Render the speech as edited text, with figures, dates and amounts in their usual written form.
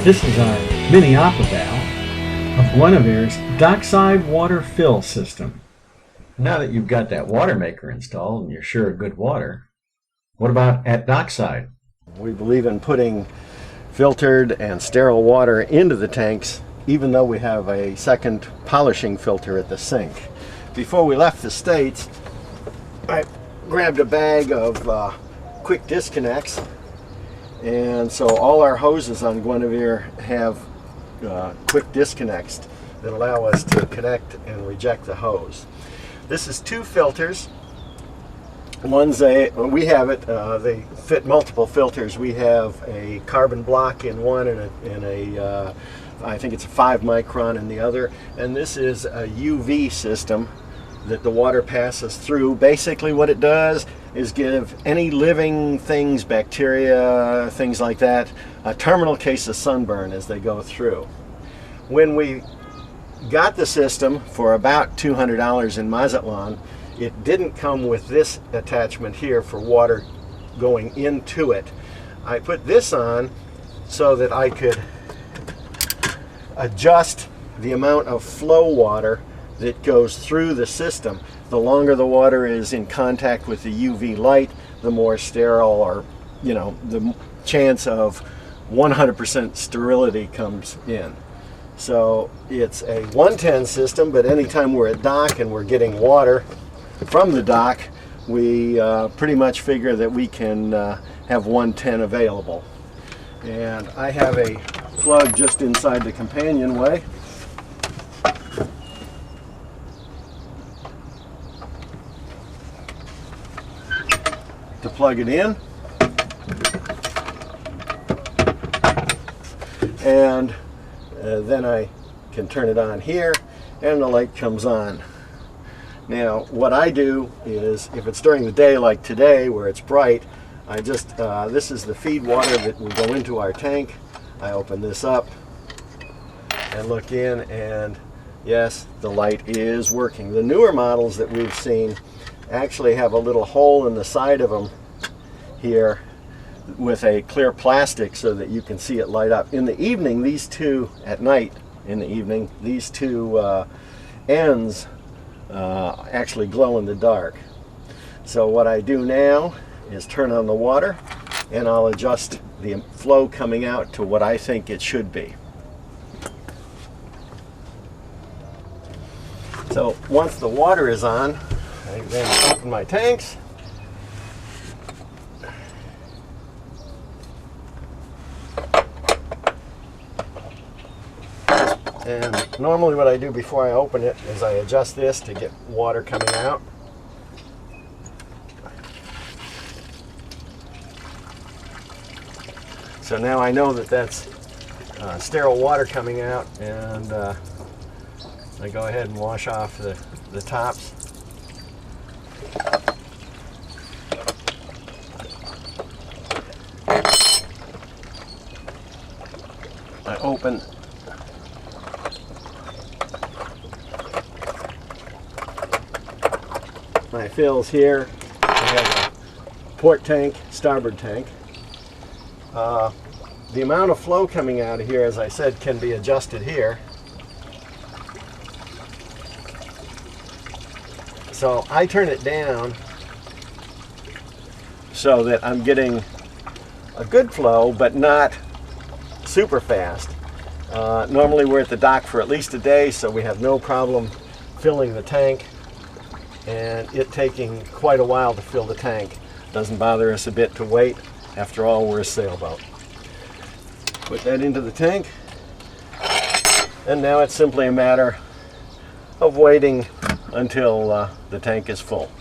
This is our mini Op-Eval of Guinevere's dockside water fill system. Now that you've got that water maker installed and you're sure of good water, what about at dockside? We believe in putting filtered and sterile water into the tanks, even though we have a second polishing filter at the sink. Before we left the States, I grabbed a bag of quick disconnects, and so all our hoses on Guinevere have quick disconnects that allow us to connect and reject the hose. This is two filters. One's we have it, they fit multiple filters. We have a carbon block in one and I think it's a 5 micron in the other. And this is a UV system that the water passes through. Basically what it does is give any living things, bacteria, things like that, a terminal case of sunburn as they go through. When we got the system for about $200 in Mazatlan, it didn't come with this attachment here for water going into it. I put this on so that I could adjust the amount of flow water that goes through the system. The longer the water is in contact with the UV light, the more sterile, or the chance of 100% sterility comes in. So it's a 110 system, but anytime we're at dock and we're getting water from the dock, we pretty much figure that we can have 110 available. And I have a plug just inside the companionway. To plug it in. And then I can turn it on here and the light comes on. Now what I do is, if it's during the day like today where it's bright, I just, this is the feed water that will go into our tank. I open this up and look in, and yes, the light is working. The newer models that we've seen actually have a little hole in the side of them here with a clear plastic so that you can see it light up. In the evening, these two, at night, in the evening, these two ends actually glow in the dark. So what I do now is turn on the water, and I'll adjust the flow coming out to what I think it should be. So once the water is on, I then open my tanks. And normally what I do before I open it is I adjust this to get water coming out. So now I know that that's sterile water coming out, and I go ahead and wash off the tops. I open my fills here. I have a port tank, starboard tank. The amount of flow coming out of here, as I said, can be adjusted here. So I turn it down so that I'm getting a good flow, but not super fast. Normally we're at the dock for at least a day, so we have no problem filling the tank, and it taking quite a while to fill the tank. Doesn't bother us a bit to wait. After all, we're a sailboat. Put that into the tank, and now it's simply a matter of waiting until the tank is full.